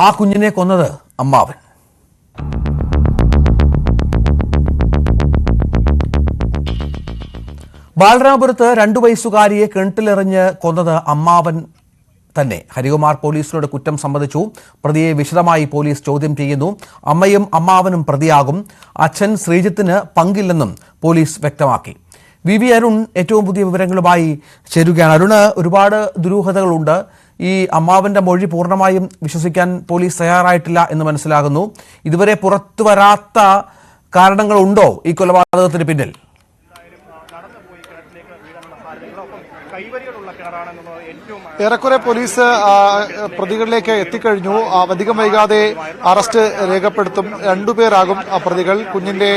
ആ കുഞ്ഞിനെ കൊന്നത് അമ്മാവൻ. ബാലരാമപുരത്ത് 2 വയസ്സുകാരിയെ കിണറ്റിലെറിഞ്ഞ് കൊന്നത് അമ്മാവൻ തന്നെ. ഹരികുമാർ പോലീസിനോട് കുറ്റം സമ്മതിച്ചു. പ്രതിയെ വിശദമായി പോലീസ് ചോദ്യം ചെയ്യുന്നു. അമ്മയും അമ്മാവനും പ്രതിയാകും. അച്ഛൻ ശ്രീജിത്തിന് പങ്കില്ലെന്നും പോലീസ് വ്യക്തമാക്കി. വി അരുൺ ഏറ്റവും പുതിയ വിവരങ്ങളുമായി ചേരുകയാണ്. അരുണ്, ഒരുപാട് ദുരൂഹതകളുണ്ട്. ഈ അമ്മാവന്റെ മൊഴി പൂർണ്ണമായും വിശ്വസിക്കാൻ പോലീസ് തയ്യാറായിട്ടില്ല എന്ന് മനസ്സിലാകുന്നു. ഇതുവരെ പുറത്തു വരാത്ത കാരണങ്ങളുണ്ടോ ഈ കൊലപാതകത്തിന് പിന്നിൽ? ഏറെക്കുറെ പോലീസ് പ്രതികളിലേക്ക് എത്തിക്കഴിഞ്ഞു. അധികം വൈകാതെ അറസ്റ്റ് രേഖപ്പെടുത്തും. 2 പേരാകും പ്രതികൾ. കുഞ്ഞിന്റെ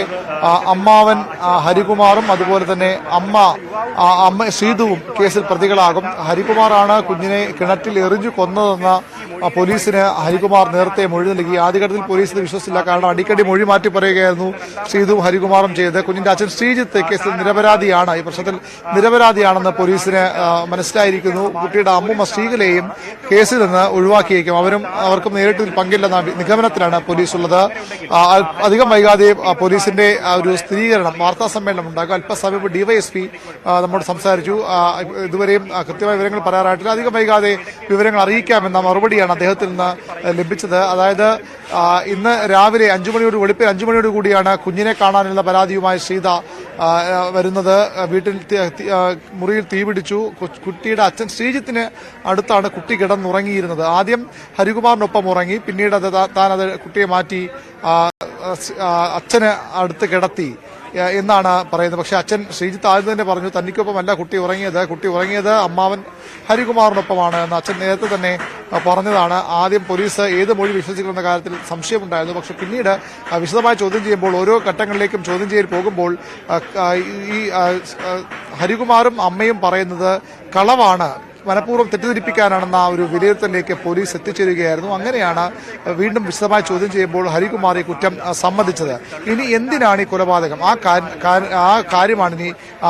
അമ്മാവൻ ഹരികുമാറും അതുപോലെ തന്നെ അമ്മ ശ്രീതുവും കേസിൽ പ്രതികളാകും. ഹരികുമാറാണ് കുഞ്ഞിനെ കിണറ്റിൽ എറിഞ്ഞു കൊന്നതെന്ന പോലീസിന് ഹരികുമാർ നേരത്തെ മൊഴി നൽകി. ആദ്യഘട്ടത്തിൽ പോലീസിന് വിശ്വസിച്ചില്ല. കാരണം അടിക്കടി മൊഴി മാറ്റി പറയുകയായിരുന്നു ശ്രീതുവും ഹരികുമാറും ചെയ്തത്. കുഞ്ഞിന്റെ അച്ഛൻ ശ്രീജിത്ത് കേസിൽ നിരപരാധിയാണ്, ഈ പ്രശ്നത്തിൽ നിരപരാധിയാണെന്ന് പോലീസിന് മനസ്സിലായിരിക്കുന്നു. കുട്ടിയുടെ അമ്മൂമ്മ ശ്രീകലയെയും കേസിൽ നിന്ന് ഒഴിവാക്കിയേക്കും. അവർക്കും നേരിട്ട് പങ്കില്ലെന്ന നിഗമനത്തിലാണ് പോലീസ് ഉള്ളത്. അധികം വൈകാതെ പോലീസിന്റെ ഒരു സ്ഥിരീകരണം, വാർത്താ സമ്മേളനം ഉണ്ടാകും. അല്പസമയം ഡിവൈഎസ്പി നമ്മോട് സംസാരിച്ചു. ഇതുവരെയും കൃത്യമായ വിവരങ്ങൾ പറയാറായിട്ടില്ല. അധികം വൈകാതെ വിവരങ്ങൾ അറിയിക്കാമെന്ന മറുപടിയാണ് അദ്ദേഹത്തിൽ നിന്ന് ലഭിച്ചത്. അതായത് ഇന്ന് രാവിലെ 5 മണിയോട് വെളുപ്പിൽ 5 മണിയോട് കൂടിയാണ് കുഞ്ഞിനെ കാണാനുള്ള പരാതിയുമായി ശ്രീത വരുന്നത്. വീട്ടിൽ മുറിയിൽ തീപിടിച്ചു. കുട്ടിയുടെ അച്ഛൻ ശ്രീജിത്തിന് അടുത്താണ് കുട്ടി കിടന്നുറങ്ങിയിരുന്നത്. ആദ്യം ഹരികുമാറിനൊപ്പം ഉറങ്ങി, പിന്നീട് താൻ കുട്ടിയെ മാറ്റി അച്ഛന് അടുത്ത് കിടത്തി എന്നാണ് പറയുന്നത്. പക്ഷെ അച്ഛൻ ശ്രീജിത്ത് ആദ്യം തന്നെ പറഞ്ഞു തനിക്കൊപ്പമല്ല കുട്ടി ഉറങ്ങിയത് അമ്മാവൻ ഹരികുമാറിനൊപ്പമാണ് എന്ന് അച്ഛൻ നേരത്തെ തന്നെ പറഞ്ഞതാണ്. ആദ്യം പോലീസ് ഏത് മൊഴി വിശ്വസിക്കുമെന്ന കാര്യത്തിൽ സംശയമുണ്ടായിരുന്നു. പക്ഷെ പിന്നീട് വിശദമായി ചോദ്യം ചെയ്യുമ്പോൾ, ഓരോ ഘട്ടങ്ങളിലേക്കും ചോദ്യം ചെയ്യൽ പോകുമ്പോൾ ഈ ഹരികുമാറും അമ്മയും പറയുന്നത് കളവാണ്, മനഃപൂർവ്വം തെറ്റിദ്ധരിപ്പിക്കാനാണെന്ന ഒരു വിലയിരുത്തലിലേക്ക് പോലീസ് എത്തിച്ചേരുകയായിരുന്നു. അങ്ങനെയാണ് വീണ്ടും വിശദമായി ചോദ്യം ചെയ്യുമ്പോൾ ഹരികുമാർ ഈ കുറ്റം സമ്മതിച്ചത്. ഇനി എന്തിനാണ് ഈ കൊലപാതകം, ആ കാര്യമാണ് ഇനി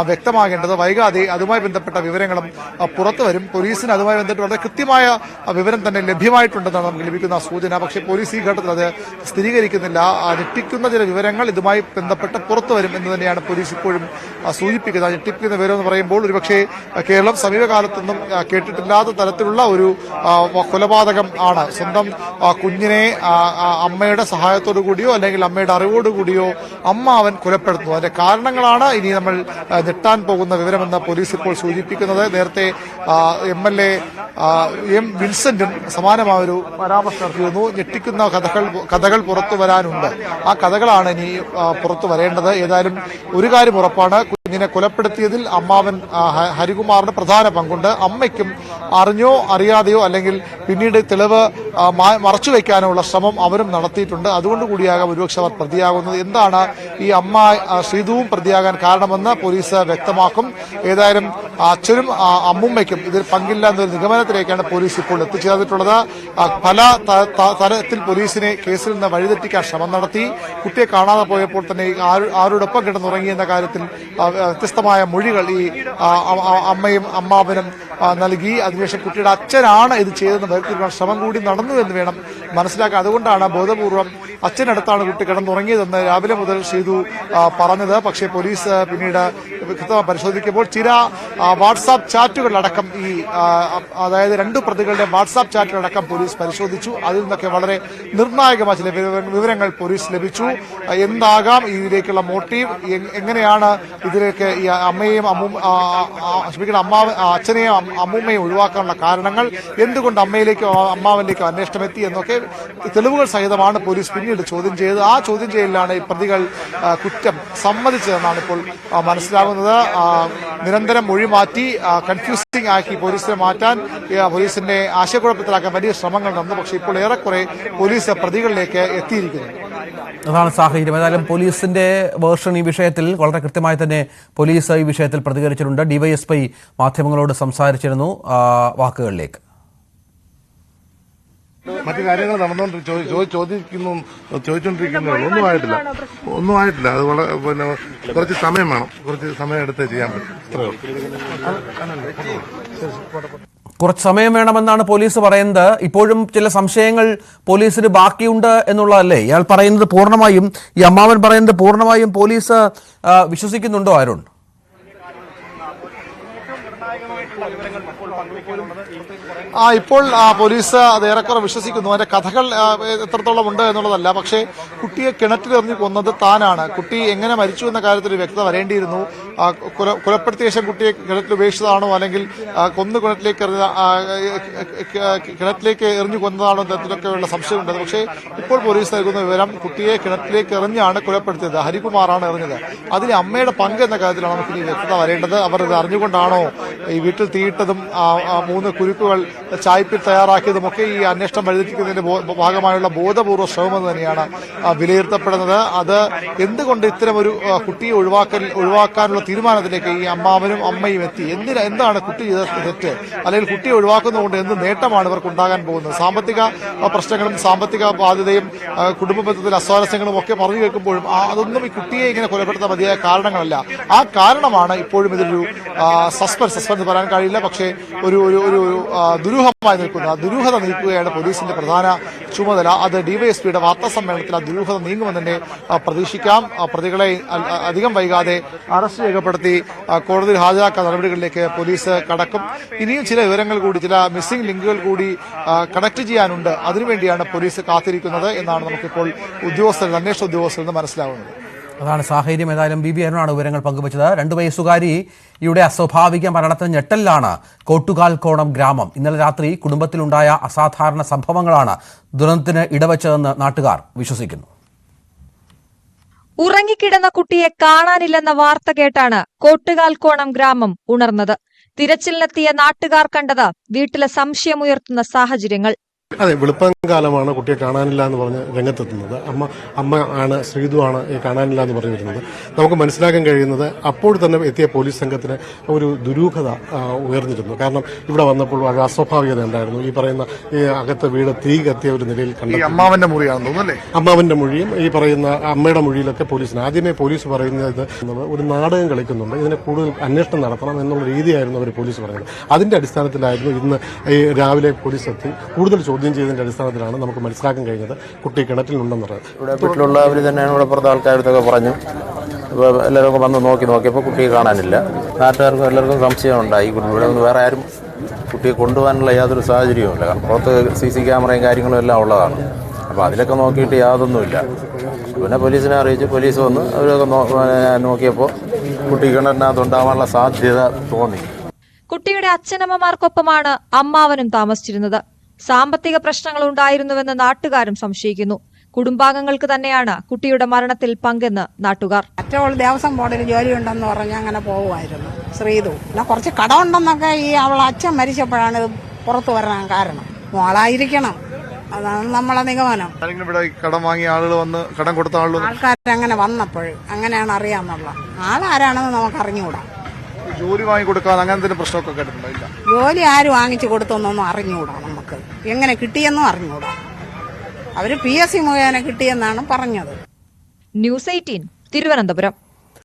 വ്യക്തമാകേണ്ടത്. വൈകാതെ അതുമായി ബന്ധപ്പെട്ട വിവരങ്ങളും പുറത്തു വരും. പോലീസിന് അതുമായി ബന്ധപ്പെട്ട് വളരെ കൃത്യമായ വിവരം തന്നെ ലഭ്യമായിട്ടുണ്ടെന്നാണ് നമുക്ക് ലഭിക്കുന്ന സൂചന. പക്ഷേ പോലീസ് ഈ ഘട്ടത്തിൽ അത് സ്ഥിരീകരിക്കുന്നില്ല. ഞെട്ടിക്കുന്ന ചില വിവരങ്ങൾ ഇതുമായി ബന്ധപ്പെട്ട് പുറത്തു വരും എന്ന് തന്നെയാണ് പോലീസ് ഇപ്പോഴും സൂചിപ്പിക്കുന്നത്. ഞെട്ടിപ്പിക്കുന്ന വിവരം എന്ന് പറയുമ്പോൾ ഒരുപക്ഷെ കേരളം സമീപകാലത്തൊന്നും കേട്ടിട്ടില്ലാത്ത തരത്തിലുള്ള ഒരു കൊലപാതകം ആണ്. സ്വന്തം കുഞ്ഞിനെ അമ്മയുടെ സഹായത്തോടു കൂടിയോ അല്ലെങ്കിൽ അമ്മയുടെ അറിവോടുകൂടിയോ അമ്മാവൻ കൊലപ്പെടുത്തുന്നു. അതിന്റെ കാരണങ്ങളാണ് ഇനി നമ്മൾ ഞെട്ടാൻ പോകുന്ന വിവരമെന്ന് പോലീസ് ഇപ്പോൾ സൂചിപ്പിക്കുന്നത്. നേരത്തെ MLA എം വിൻസെന്റും സമാനമായ ഒരു പരാമർശം നടത്തിയിരുന്നു. ഞെട്ടിക്കുന്ന കഥകൾ പുറത്തു വരാനുണ്ട്. ആ കഥകളാണ് ഇനി പുറത്തു വരേണ്ടത്. ഏതായാലും ഒരു കാര്യം ഉറപ്പാണ്, കുഞ്ഞിനെ കൊലപ്പെടുത്തിയതിൽ അമ്മാവൻ ഹരികുമാറിന് പ്രധാന പങ്കുണ്ട്. അമ്മയ്ക്കും അറിഞ്ഞോ അറിയാതെയോ അല്ലെങ്കിൽ പിന്നീട് തെളിവ് മറച്ചുവെക്കാനോ ഉള്ള ശ്രമം അവരും നടത്തിയിട്ടുണ്ട്. അതുകൊണ്ട് കൂടിയാകാം ഒരുപക്ഷെ അവർ പ്രതിയാകുന്നത്. എന്താണ് ഈ അമ്മ ശ്രീതുവും പ്രതിയാകാൻ കാരണമെന്ന് പോലീസ് വ്യക്തമാക്കും. ഏതായാലും അച്ഛനും അമ്മുമ്മയ്ക്കും ഇതിൽ പങ്കില്ല എന്നൊരു നിഗമനത്തിലേക്കാണ് പോലീസ് ഇപ്പോൾ എത്തിച്ചേർന്നിട്ടുള്ളത്. പല തരത്തിൽ പോലീസിനെ കേസിൽ നിന്ന് വഴിതെറ്റിക്കാൻ ശ്രമം നടത്തി. കുട്ടിയെ കാണാതെ പോയപ്പോൾ തന്നെ ആരോടൊപ്പം കിടന്നുറങ്ങി എന്ന കാര്യത്തിൽ വ്യത്യസ്തമായ മൊഴികൾ ഈ അമ്മയും അമ്മാവനും നൽകി. അതിനുശേഷം കുട്ടിയുടെ അച്ഛനാണ് ഇത് ചെയ്തതെന്ന് വരുത്തിക്കാൻ ശ്രമം കൂടി നടന്നു എന്ന് വേണം മനസ്സിലാക്കാൻ. അതുകൊണ്ടാണ് ബോധപൂർവം അച്ഛനടുത്താണ് കുട്ടി കിടന്നുറങ്ങിയതെന്ന് രാവിലെ മുതൽ ശ്രീതു പറഞ്ഞത്. പക്ഷേ പോലീസ് പിന്നീട് വ്യക്തമായി പരിശോധിക്കുമ്പോൾ ചില വാട്സാപ്പ് ചാറ്റുകളടക്കം അതായത് 2 പ്രതികളുടെ വാട്സാപ്പ് ചാറ്റുകളടക്കം പോലീസ് പരിശോധിച്ചു. അതിൽ നിന്നൊക്കെ വളരെ നിർണായകമായ ചില വിവരങ്ങൾ പോലീസ് ലഭിച്ചു. എന്താകാം ഇതിലേക്കുള്ള മോട്ടീവ്, എങ്ങനെയാണ് ഇതിലേക്ക് ഈ അമ്മയെയും അച്ഛനെയും അമ്മൂമ്മയും ഒഴിവാക്കാനുള്ള കാരണങ്ങൾ, എന്തുകൊണ്ട് അമ്മാവനിലേക്കോ അന്വേഷണം എത്തി എന്നൊക്കെ തെളിവുകൾ സഹിതമാണ് പോലീസ് പിന്നീട് ചോദ്യം ചെയ്തത്. ആ ചോദ്യം ചെയ്യലിലാണ് ഈ പ്രതികൾ കുറ്റം സമ്മതിച്ചതെന്നാണ് ഇപ്പോൾ മനസ്സിലാകുന്നത്. നിരന്തരം മൊഴി മാറ്റി കൺഫ്യൂസിംഗ് ആക്കി പോലീസിനെ മാറ്റാൻ, പോലീസിന്റെ ആശയക്കുഴപ്പത്തിലാക്കാൻ വലിയ ശ്രമങ്ങൾ നടന്നു. പക്ഷേ ഇപ്പോൾ ഏറെക്കുറെ പോലീസ് പ്രതികളിലേക്ക് എത്തിയിരിക്കുന്നു. അതാണ് സാഹചര്യം. ഏതായാലും പോലീസിന്റെ വേർഷൻ ഈ വിഷയത്തിൽ വളരെ കൃത്യമായി തന്നെ പോലീസ് ഈ വിഷയത്തിൽ പ്രതികരിച്ചിട്ടുണ്ട്. ഡിവൈഎസ്പി മാധ്യമങ്ങളോട് സംസാരിച്ചിരുന്നു. വാക്കുകളിലേക്ക്. മറ്റു കാര്യങ്ങൾ ചോദിച്ചുകൊണ്ടിരിക്കുന്നേ ഉള്ളൂ. ഒന്നും ആയിട്ടില്ല. അത് പിന്നെ കുറച്ച് സമയം വേണം. കുറച്ച് സമയം എടുത്തേ ചെയ്യാൻ പറ്റും. കുറച്ച് സമയം വേണമെന്നാണ് പോലീസ് പറയുന്നത്. ഇപ്പോഴും ചില സംശയങ്ങൾ പോലീസിന് ബാക്കിയുണ്ട് എന്നുള്ളതല്ലേ ഇയാൾ പറയുന്നത്? പൂർണ്ണമായും ഈ അമ്മാവൻ പറയുന്നത് പൂർണ്ണമായും പോലീസ് വിശ്വസിക്കുന്നുണ്ടോ അരുൺ? ഇപ്പോൾ പോലീസ് അത് ഏറെക്കുറെ വിശ്വസിക്കുന്നു. അതിന്റെ കഥകൾ എത്രത്തോളം ഉണ്ട് എന്നുള്ളതല്ല. പക്ഷേ കുട്ടിയെ കിണറ്റിലെറിഞ്ഞ് കൊന്നത് താനാണ്. കുട്ടി എങ്ങനെ മരിച്ചു എന്ന കാര്യത്തിൽ വ്യക്തത വരേണ്ടിയിരുന്നു. കൊലപ്പെടുത്തിയ ശേഷം കുട്ടിയെ കിണറ്റിൽ ഉപേക്ഷിച്ചതാണോ അല്ലെങ്കിൽ കൊന്നു കിണറ്റിലേക്ക് എറിഞ്ഞു കൊന്നതാണോ എന്നതിലൊക്കെയുള്ള സംശയമുണ്ട്. പക്ഷേ ഇപ്പോൾ പോലീസ് നൽകുന്ന വിവരം കുട്ടിയെ കിണറ്റിലേക്ക് എറിഞ്ഞാണ് കൊലപ്പെടുത്തിയത്. ഹരികുമാറാണ് എറിഞ്ഞത്. അതിലെ അമ്മയുടെ പങ്ക് എന്ന കാര്യത്തിലാണ് നമുക്ക് ഇനി വ്യക്തത വരേണ്ടത്. അവർ ഇത് അറിഞ്ഞുകൊണ്ടാണോ ഈ വീട്ടിൽ തീയിട്ടതും 3 കുരുക്കുകൾ ചായ്പിൽ തയ്യാറാക്കിയതുമൊക്കെ ഈ അന്വേഷണം വഴിതെറ്റിക്കുന്നതിന്റെ ഭാഗമായുള്ള ബോധപൂർവ്വ ശ്രമമെന്ന് തന്നെയാണ് വിലയിരുത്തപ്പെടുന്നത്. അത് എന്തുകൊണ്ട് ഇത്തരമൊരു കുട്ടിയെ ഒഴിവാക്കാനുള്ള തീരുമാനത്തിലേക്ക് ഈ അമ്മാവനും അമ്മയും എത്തി? എന്താണ് കുട്ടി ചെയ്ത തെറ്റ്? അല്ലെങ്കിൽ കുട്ടിയെ ഒഴിവാക്കുന്നതുകൊണ്ട് എന്ത് നേട്ടമാണ് ഇവർക്ക് ഉണ്ടാകാൻ പോകുന്നത്? സാമ്പത്തിക പ്രശ്നങ്ങളും സാമ്പത്തിക ബാധ്യതയും കുടുംബ ബന്ധത്തിൽ അസ്വാരസ്യങ്ങളും ഒക്കെ പറഞ്ഞു കേൾക്കുമ്പോഴും അതൊന്നും ഈ കുട്ടിയെ ഇങ്ങനെ കൊലപ്പെടുത്താൻ മതിയായ കാരണങ്ങളല്ല. ആ കാരണമാണ് ഇപ്പോഴും ഇതൊരു സസ്പെൻസ് പറയാൻ കഴിയില്ല. പക്ഷേ ഒരു ദുരൂഹമായി നിൽക്കുന്ന ദുരൂഹത നീക്കുകയാണ് പോലീസിന്റെ പ്രധാന ചുമതല. അത് ഡിവൈഎസ്പിയുടെ വാർത്താ സമ്മേളനത്തിൽ ആ ദുരൂഹത നീങ്ങുമെന്ന് തന്നെ പ്രതീക്ഷിക്കാം. പ്രതികളെ അധികം വൈകാതെ അറസ്റ്റ് രേഖപ്പെടുത്തി കോടതിയിൽ ഹാജരാക്കാൻ നടപടികളിലേക്ക് പോലീസ് കടക്കും. ഇനിയും ചില വിവരങ്ങൾ കൂടി, ചില മിസ്സിംഗ് ലിങ്കുകൾ കൂടി കണക്ട് ചെയ്യാനുണ്ട്. അതിനുവേണ്ടിയാണ് പോലീസ് കാത്തിരിക്കുന്നത് എന്നാണ് നമുക്കിപ്പോൾ അന്വേഷണ ഉദ്യോഗസ്ഥരിൽ നിന്ന് മനസ്സിലാവുന്നത്. അതാണ് സാഹചര്യം. ഏതായാലും ബി അരുണാണ് വിവരങ്ങൾ പങ്കുവച്ചത്. 2 വയസ്സുകാരിയുടെ അസ്വാഭാവിക മരണത്തിന് ഞെട്ടലിലാണ് കോട്ടുകാൽക്കോണം ഗ്രാമം. ഇന്നലെ രാത്രി കുടുംബത്തിലുണ്ടായ അസാധാരണ സംഭവങ്ങളാണ് ദുരന്തത്തിന് ഇടവച്ചതെന്ന് നാട്ടുകാർ വിശ്വസിക്കുന്നു. ഉറങ്ങിക്കിടന്ന കുട്ടിയെ കാണാനില്ലെന്ന വാർത്ത കേട്ടാണ് കോട്ടുകാൽക്കോണം ഗ്രാമം ഉണർന്നത്. തിരച്ചിലിനെത്തിയ നാട്ടുകാർ കണ്ടത് വീട്ടിലെ സംശയമുയർത്തുന്ന സാഹചര്യങ്ങൾ. അതെ, വെളുപ്പംകാലമാണ് കുട്ടിയെ കാണാനില്ല എന്ന് പറഞ്ഞ് രംഗത്തെത്തുന്നത്. അമ്മ ആണ്, ശ്രീതു ആണ് കാണാനില്ല എന്ന് പറഞ്ഞു വരുന്നത്. നമുക്ക് മനസ്സിലാക്കാൻ കഴിയുന്നത് അപ്പോൾ തന്നെ എത്തിയ പോലീസ് സംഘത്തിന് ഒരു ദുരൂഹത ഉയർന്നിരുന്നു. കാരണം ഇവിടെ വന്നപ്പോൾ ഒരു അസ്വാഭാവികത ഉണ്ടായിരുന്നു. ഈ പറയുന്ന ഈ അകത്ത് വീട് തീ കത്തിയ ഒരു നിലയിൽ കണ്ടു. അമ്മാവന്റെ മൊഴിയാണെന്ന് തോന്നുന്നല്ലേ? അമ്മാവന്റെ മൊഴിയും ഈ പറയുന്ന അമ്മയുടെ മൊഴിയിലൊക്കെ പോലീസിന് ആദ്യമേ പോലീസ് പറയുന്നത് ഒരു നാടകം കളിക്കുന്നുണ്ട്, ഇതിനെ കൂടുതൽ അന്വേഷണം നടത്തണം എന്നുള്ള രീതിയായിരുന്നു അവർ പോലീസ് പറയുന്നത്. അതിന്റെ അടിസ്ഥാനത്തിലായിരുന്നു ഇന്ന് ഈ രാവിലെ പോലീസ് എത്തി കൂടുതൽ ചോദ്യം ചെയ്തതിന്റെ അടിസ്ഥാനത്തിലാണ് നമുക്ക് മനസ്സിലാക്കാൻ കഴിഞ്ഞത് കുട്ടി കിണറ്റിലുണ്ടെന്നത്. ഇവിടെ വീട്ടിലുള്ളവർ തന്നെയാണ് ഇവിടെ പുറത്തെ ആൾക്കാരടുത്തൊക്കെ പറഞ്ഞു. എല്ലാവരും വന്ന് നോക്കിയപ്പോൾ കുട്ടിയെ കാണാനില്ല. നാട്ടുകാർക്കും എല്ലാവർക്കും സംശയം ഉണ്ടായി. ഇവിടെ നിന്ന് വേറെ ആരും കുട്ടിയെ കൊണ്ടുപോകാനുള്ള യാതൊരു സാഹചര്യവുമില്ല. കാരണം പുറത്ത് CC ക്യാമറയും കാര്യങ്ങളും എല്ലാം ഉള്ളതാണ്. അപ്പോൾ അതിലൊക്കെ നോക്കിയിട്ട് യാതൊന്നുമില്ല. പിന്നെ പോലീസിനെ അറിയിച്ചു. പോലീസ് വന്ന് അവരൊക്കെ നോക്കിയപ്പോൾ കുട്ടി കിണറിനകത്തുണ്ടാവാനുള്ള സാധ്യത തോന്നി. കുട്ടിയുടെ അച്ഛനമ്മമാർക്കൊപ്പമാണ് അമ്മാവനും താമസിച്ചിരുന്നത്. സാമ്പത്തിക പ്രശ്നങ്ങൾ ഉണ്ടായിരുന്നുവെന്ന് നാട്ടുകാരും സംശയിക്കുന്നു. കുടുംബാംഗങ്ങൾക്ക് തന്നെയാണ് കുട്ടിയുടെ മരണത്തിൽ പങ്കെന്ന് നാട്ടുകാർ. മറ്റവൾ ദേവസ്വം ബോർഡിൽ ജോലിയുണ്ടെന്ന് പറഞ്ഞ് അങ്ങനെ പോകുമായിരുന്നു ശ്രീതു. പിന്നെ കുറച്ച് കടമുണ്ടെന്നൊക്കെ ഈ അവൾ അച്ഛൻ മരിച്ചപ്പോഴാണ് ഇത് പുറത്തു വരാൻ കാരണം. മോളായിരിക്കണം, അതാണ് നമ്മളെ നിഗമനം. ഇവിടെ കടം വാങ്ങിയ ആളുകൾ വന്ന് കടം കൊടുത്ത ആൾക്കാരങ്ങനെ വന്നപ്പോൾ അങ്ങനെയാണ് അറിയാന്നുള്ള. ആളാരാണെന്ന് നമുക്ക് അറിഞ്ഞുകൂടാ. ജോലി വാങ്ങി കൊടുക്കാൻ അങ്ങനത്തെ പ്രശ്നമൊക്കെ കേട്ടിട്ടുണ്ടായില്ല. ജോലി ആര് വാങ്ങിച്ചു കൊടുത്തൊന്നും അറിഞ്ഞുകൂടാ. നമുക്ക് എങ്ങനെ കിട്ടിയെന്നും അറിഞ്ഞുകൂടാ. അവര് PSC മുഖേന കിട്ടിയെന്നാണ് പറഞ്ഞത്. ന്യൂസ് 18 തിരുവനന്തപുരം.